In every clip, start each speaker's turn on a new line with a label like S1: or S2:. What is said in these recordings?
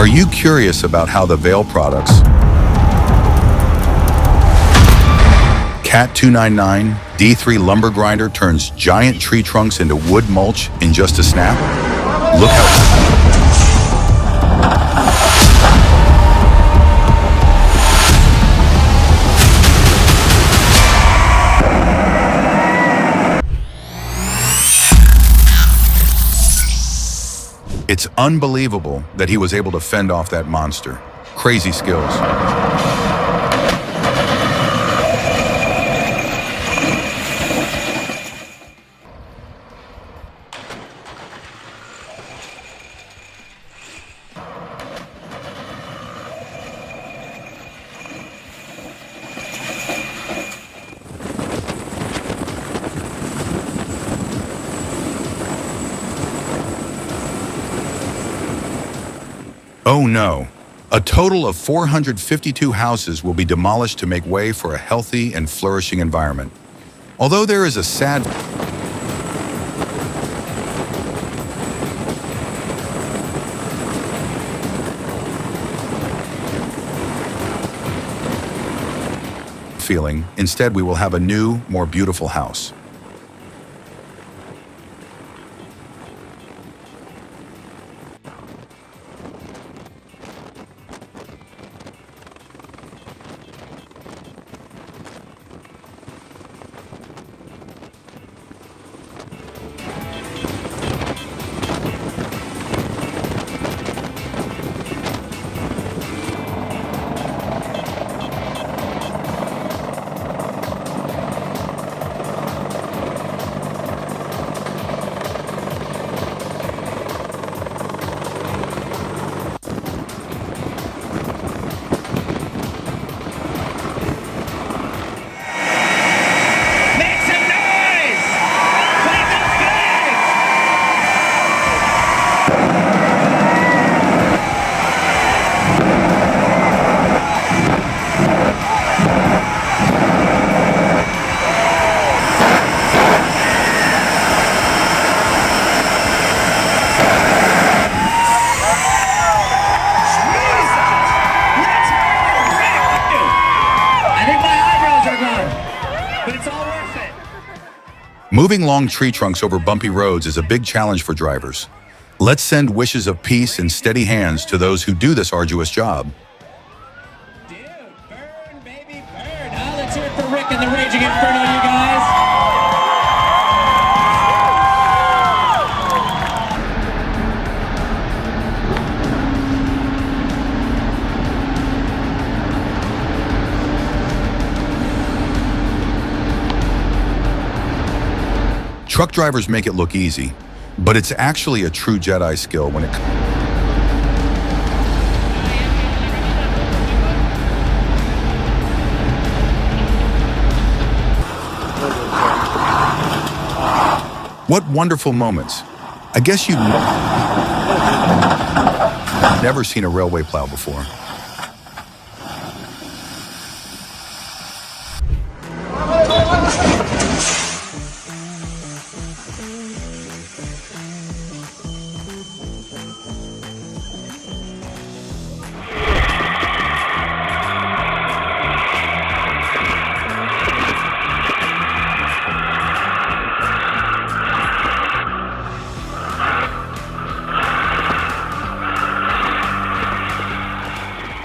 S1: Are you curious about how the Vail products Cat 299 D3 lumber grinder turns giant tree trunks into wood mulch in just a snap? Look how it's unbelievable that he was able to fend off that monster. Crazy skills. Oh no. A total of 452 houses will be demolished to make way for a healthy and flourishing environment. Although there is a sad feeling, instead we will have a new, more beautiful house. Moving long tree trunks over bumpy roads is a big challenge for drivers. Let's send wishes of peace and steady hands to those who do this arduous job.
S2: Dude, burn, baby, burn. Let's hear it for Rick and the Raging Inferno, you guys.
S1: Truck drivers make it look easy, but it's actually a true Jedi skill when it comes. What wonderful moments. I guess you've never seen a railway plow before.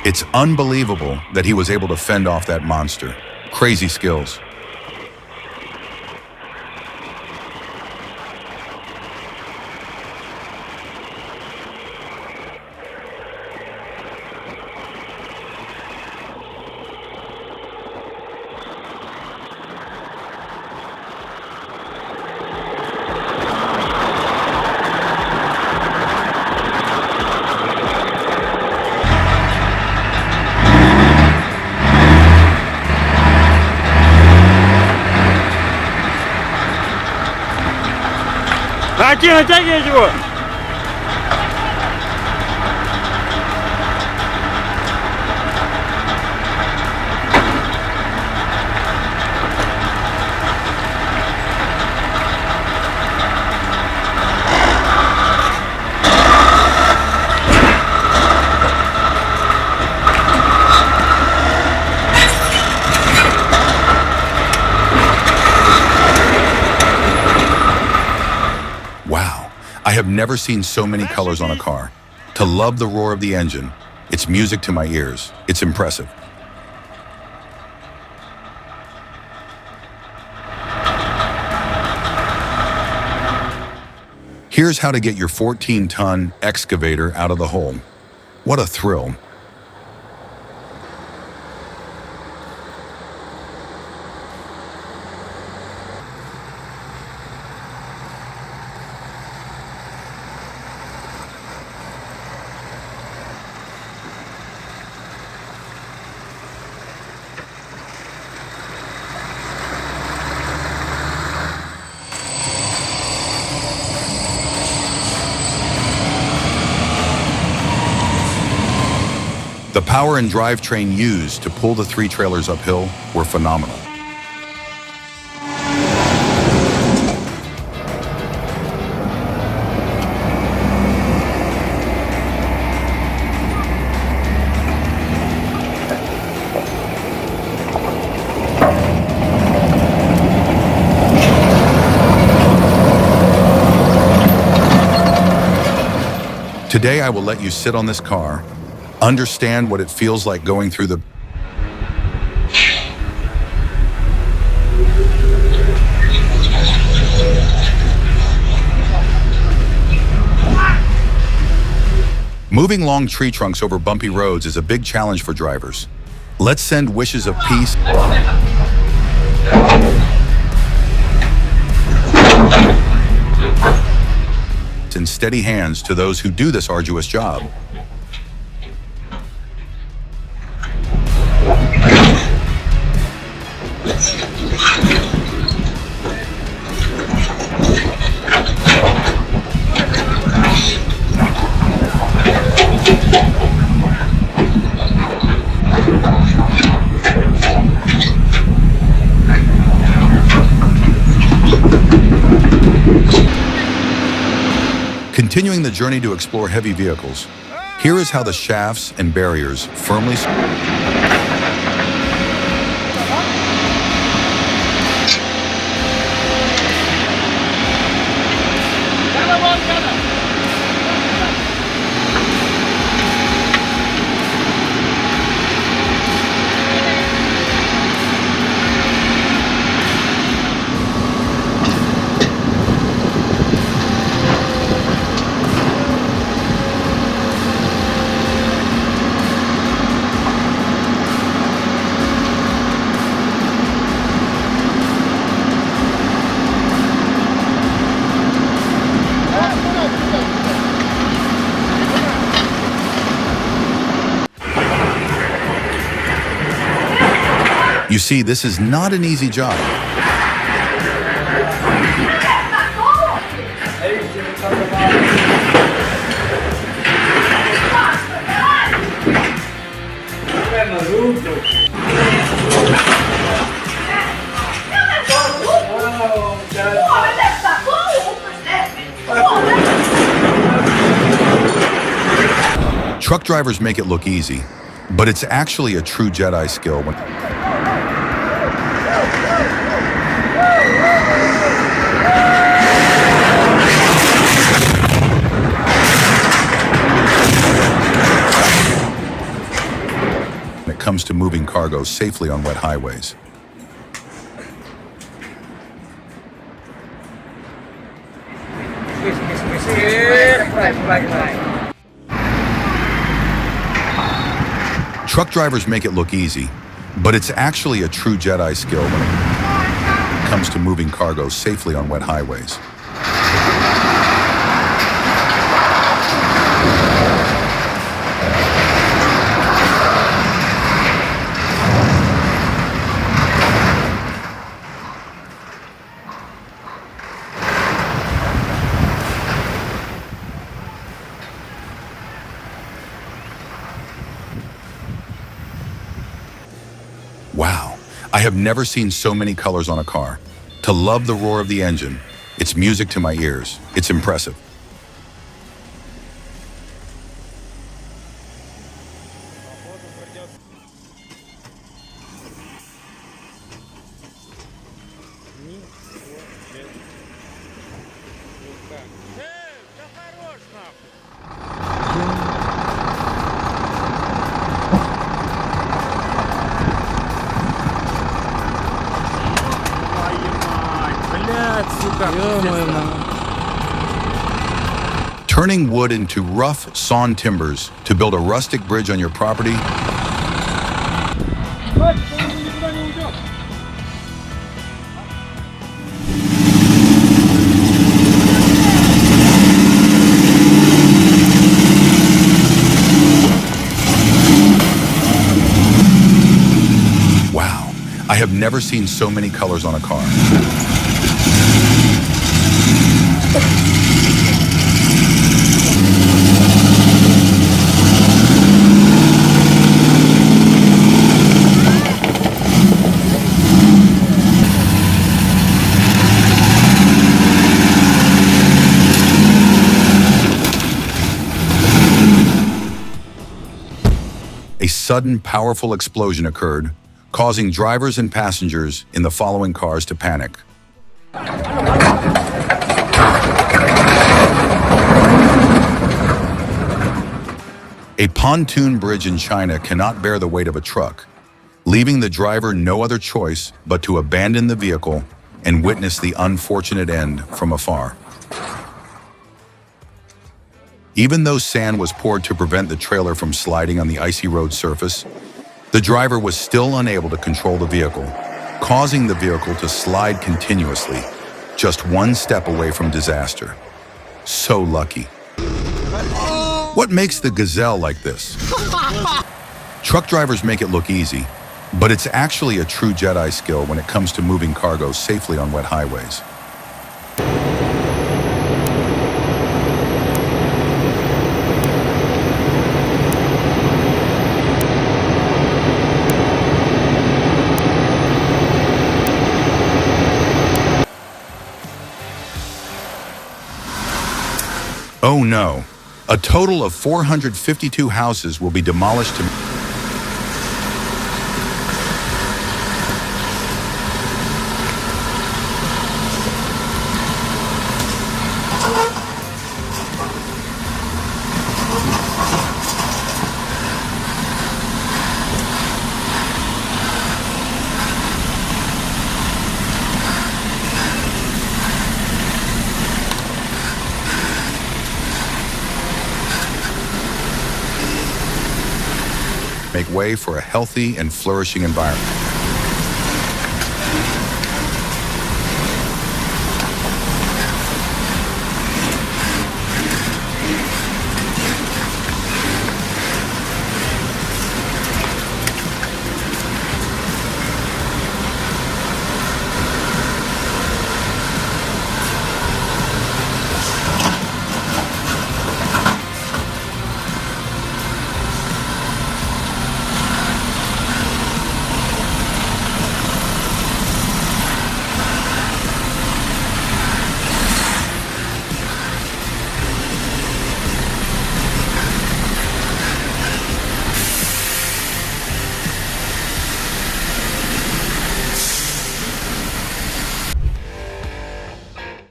S1: It's unbelievable that he was able to fend off that monster. Crazy skills.
S3: Натягивайте его!
S1: I have never seen so many colors on a car. To love the roar of the engine, it's music to my ears. It's impressive. Here's how to get your 14-ton excavator out of the hole. What a thrill. The power and drivetrain used to pull the 3 trailers uphill were phenomenal. Today I will let you sit on this car, understand what it feels like going through the Moving long tree trunks over bumpy roads is a big challenge for drivers. Let's send wishes of peace and steady hands to those who do this arduous job. Continuing the journey to explore heavy vehicles, here is how the shafts and barriers firmly You see, this is not an easy job. Truck drivers make it look easy, but it's actually a true Jedi skill when it comes to moving cargo safely on wet highways. Truck drivers make it look easy, but it's actually a true Jedi skill when it comes to moving cargo safely on wet highways. Wow, I have never seen so many colors on a car. To love the roar of the engine, it's music to my ears. It's impressive. Turning wood into rough, sawn timbers to build a rustic bridge on your property. Wow, I have never seen so many colors on a car. A sudden, powerful explosion occurred, causing drivers and passengers in the following cars to panic. A pontoon bridge in China cannot bear the weight of a truck, leaving the driver no other choice but to abandon the vehicle and witness the unfortunate end from afar. Even though sand was poured to prevent the trailer from sliding on the icy road surface, the driver was still unable to control the vehicle, causing the vehicle to slide continuously, just one step away from disaster. So lucky. What makes the Gazelle like this? Truck drivers make it look easy, but it's actually a true Jedi skill when it comes to moving cargo safely on wet highways. Oh no, a total of 452 houses will be demolished to... make way for a healthy and flourishing environment.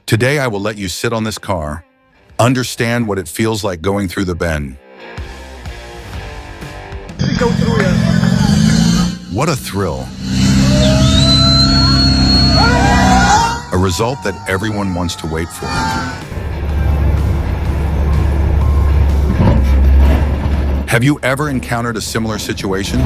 S1: Today, I will let you sit on this car, understand what it feels like going through the bend. What a thrill. A result that everyone wants to wait for. Have you ever encountered a similar situation?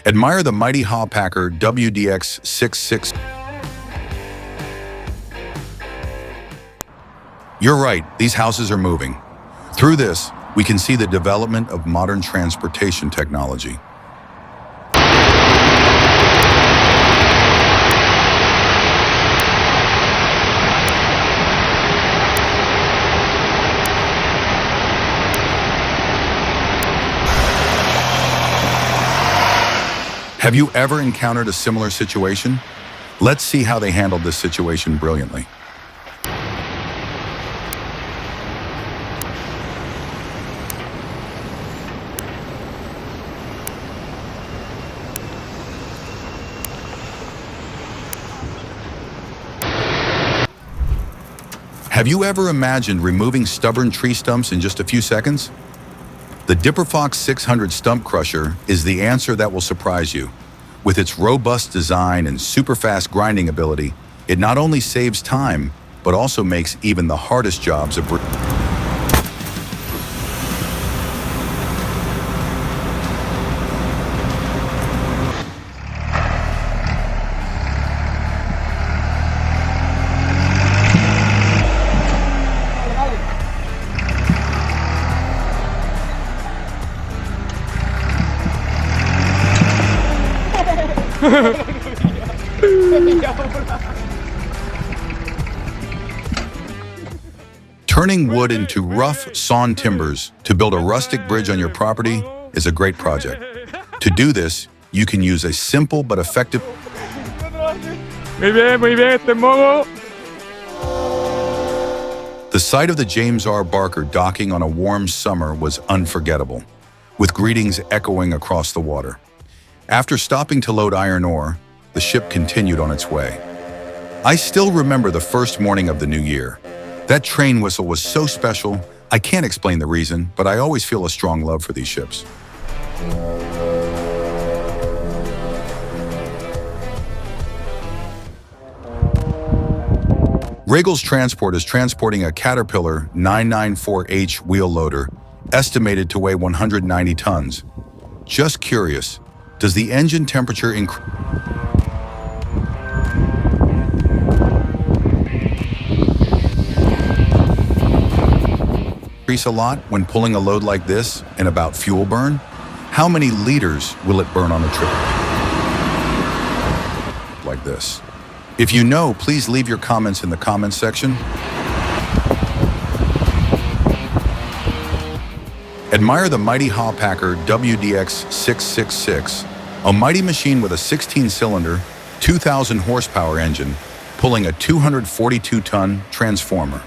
S1: Admire the mighty Hawpacker WDX-66. You're right, these houses are moving. Through this, we can see the development of modern transportation technology. Have you ever encountered a similar situation? Let's see how they handled this situation brilliantly. Have you ever imagined removing stubborn tree stumps in just a few seconds? The Dipperfox 600 Stump Crusher is the answer that will surprise you. With its robust design and super-fast grinding ability, it not only saves time, but also makes even the hardest jobs a breeze. Turning wood into rough, sawn timbers to build a rustic bridge on your property is a great project. To do this, you can use a simple but effective.
S3: Muy bien, este modo.
S1: The sight of the James R. Barker docking on a warm summer was unforgettable, with greetings echoing across the water. After stopping to load iron ore, the ship continued on its way. I still remember the first morning of the new year. That train whistle was so special, I can't explain the reason, but I always feel a strong love for these ships. Regal's Transport is transporting a Caterpillar 994H wheel loader, estimated to weigh 190 tons. Just curious, does the engine temperature increase a lot when pulling a load like this, and about fuel burn? How many liters will it burn on a trip like this? If you know, please leave your comments in the comments section. Admire the mighty Hawpacker WDX 666, a mighty machine with a 16-cylinder, 2,000 horsepower engine, pulling a 242-ton transformer.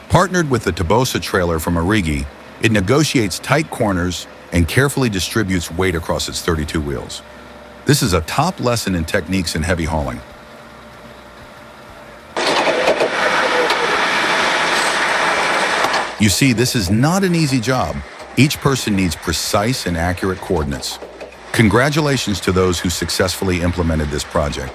S1: Partnered with the Tobosa trailer from Origi, it negotiates tight corners and carefully distributes weight across its 32 wheels. This is a top lesson in techniques in heavy hauling. You see, this is not an easy job. Each person needs precise and accurate coordinates. Congratulations to those who successfully implemented this project.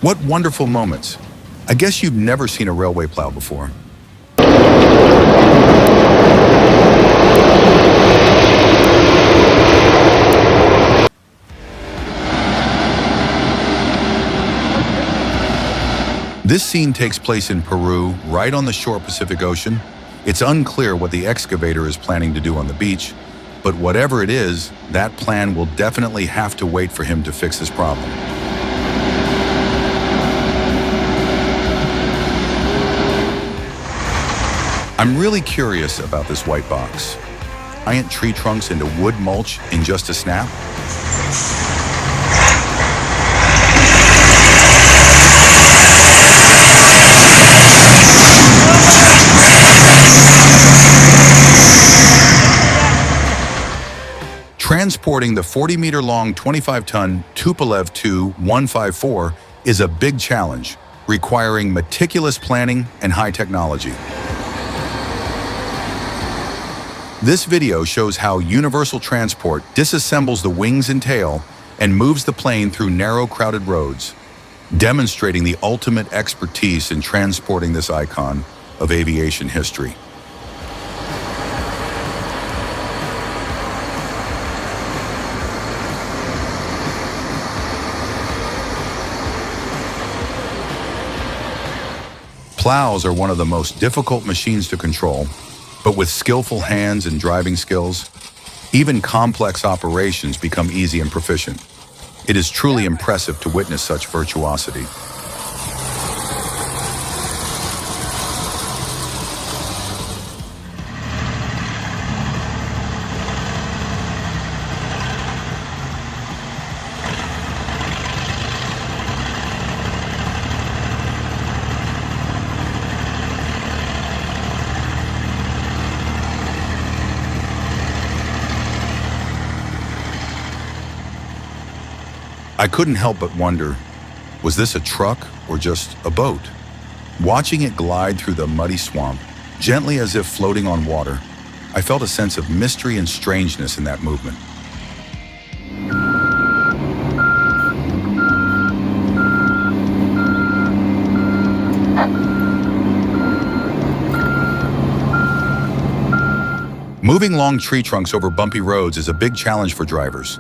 S1: What wonderful moments. I guess you've never seen a railway plow before. This scene takes place in Peru, right on the shore Pacific Ocean. It's unclear what the excavator is planning to do on the beach, but whatever it is, that plan will definitely have to wait for him to fix his problem. I'm really curious about this white box. Giant tree trunks into wood mulch in just a snap? Transporting the 40-meter-long, 25-ton Tupolev Tu-154 is a big challenge, requiring meticulous planning and high technology. This video shows how Universal Transport disassembles the wings and tail and moves the plane through narrow, crowded roads, demonstrating the ultimate expertise in transporting this icon of aviation history. Plows are one of the most difficult machines to control, but with skillful hands and driving skills, even complex operations become easy and proficient. It is truly impressive to witness such virtuosity. I couldn't help but wonder, was this a truck or just a boat? Watching it glide through the muddy swamp, gently as if floating on water, I felt a sense of mystery and strangeness in that movement. Moving long tree trunks over bumpy roads is a big challenge for drivers.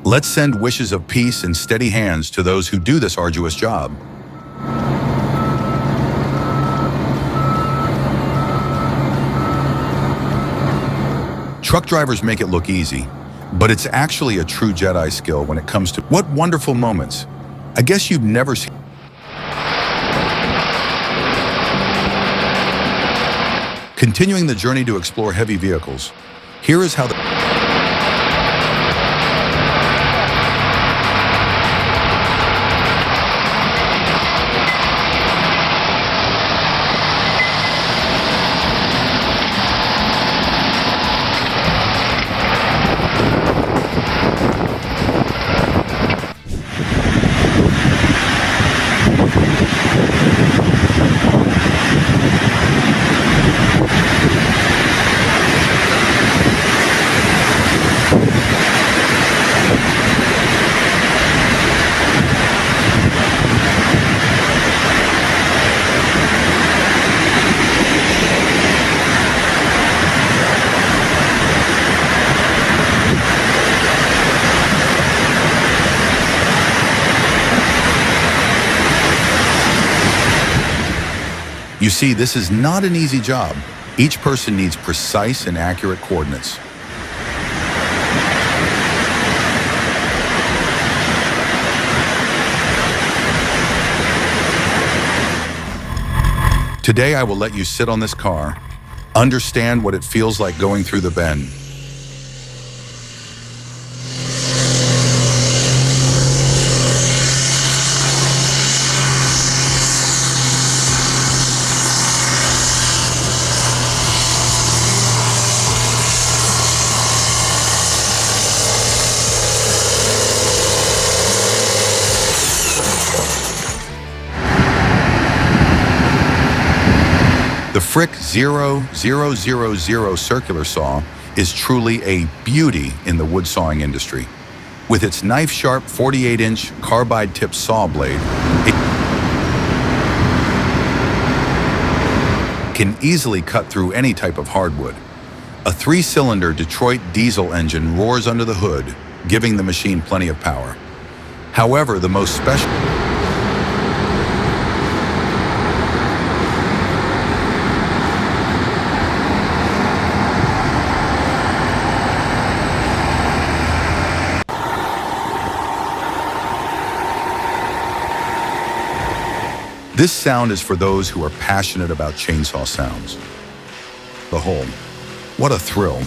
S1: Let's send wishes of peace and steady hands to those who do this arduous job. Truck drivers make it look easy, but it's actually a true Jedi skill when it comes to what wonderful moments. I guess you've never seen. Continuing the journey to explore heavy vehicles, here is how the You see, this is not an easy job. Each person needs precise and accurate coordinates. Today, I will let you sit on this car, understand what it feels like going through the bend. The Frick 0000 circular saw is truly a beauty in the wood sawing industry. With its knife-sharp 48-inch carbide-tipped saw blade, it can easily cut through any type of hardwood. A 3-cylinder Detroit diesel engine roars under the hood, giving the machine plenty of power. However, the most special This sound is for those who are passionate about chainsaw sounds. Behold, what a thrill.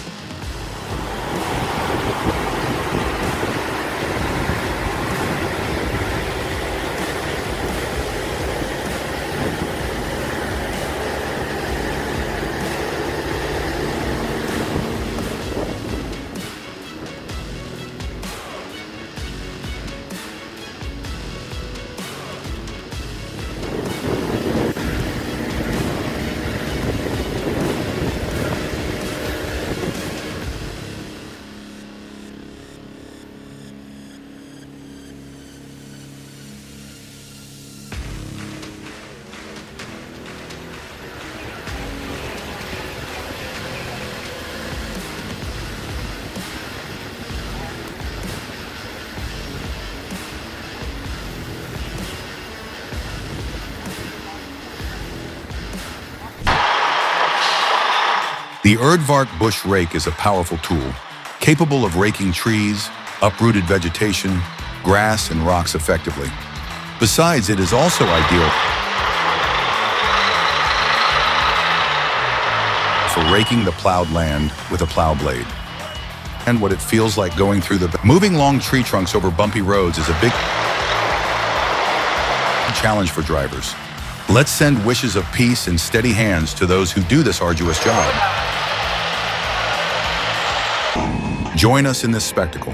S1: The Erdvark bush rake is a powerful tool, capable of raking trees, uprooted vegetation, grass, and rocks effectively. Besides, it is also ideal for raking the plowed land with a plow blade. And what it feels like going through the... Moving long tree trunks over bumpy roads is a big challenge for drivers. Let's send wishes of peace and steady hands to those who do this arduous job. Join us in this spectacle.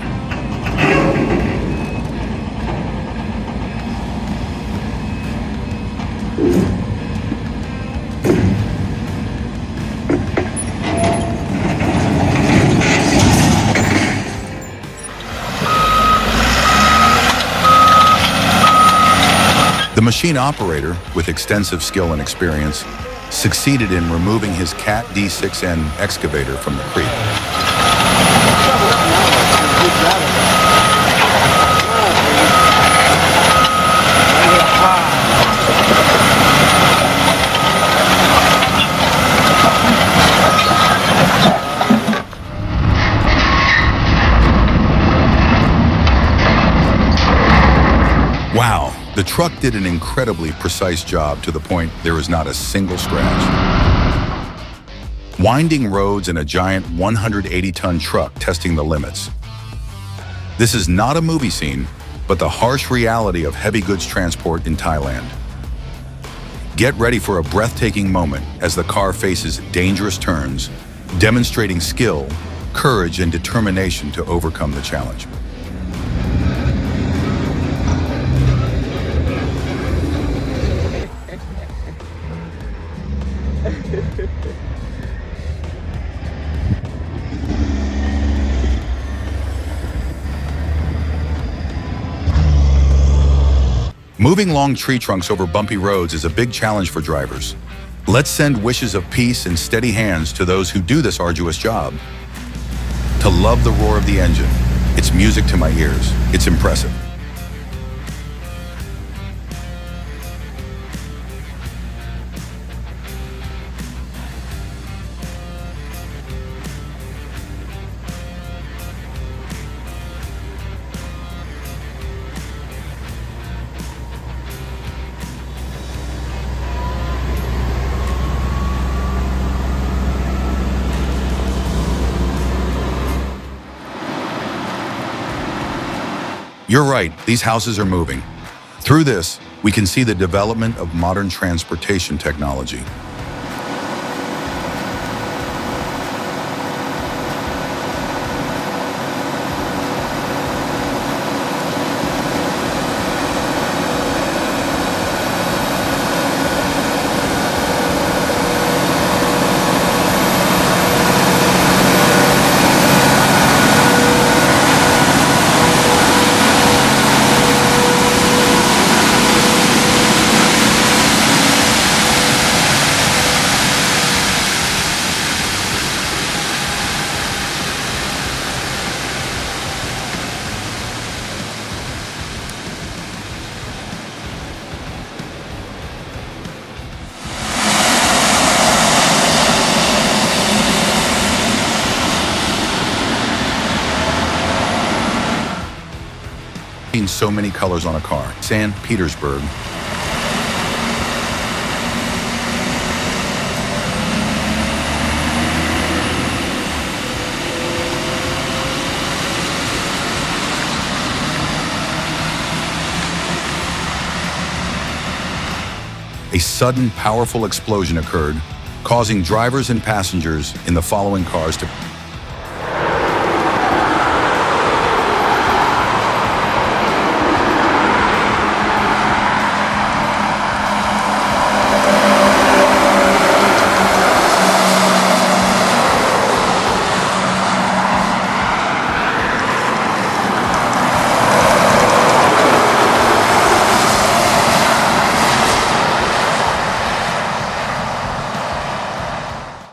S1: The machine operator, with extensive skill and experience, succeeded in removing his Cat D6N excavator from the creek. Wow, the truck did an incredibly precise job to the point there is not a single scratch. Winding roads and a giant 180-ton truck testing the limits. This is not a movie scene, but the harsh reality of heavy goods transport in Thailand. Get ready for a breathtaking moment as the car faces dangerous turns, demonstrating skill, courage, and determination to overcome the challenge. Moving long tree trunks over bumpy roads is a big challenge for drivers. Let's send wishes of peace and steady hands to those who do this arduous job. To love the roar of the engine, it's music to my ears. It's impressive. You're right, these houses are moving. Through this, we can see the development of modern transportation technology. Seen so many colors on a car. St. Petersburg. A sudden, powerful explosion occurred, causing drivers and passengers in the following cars to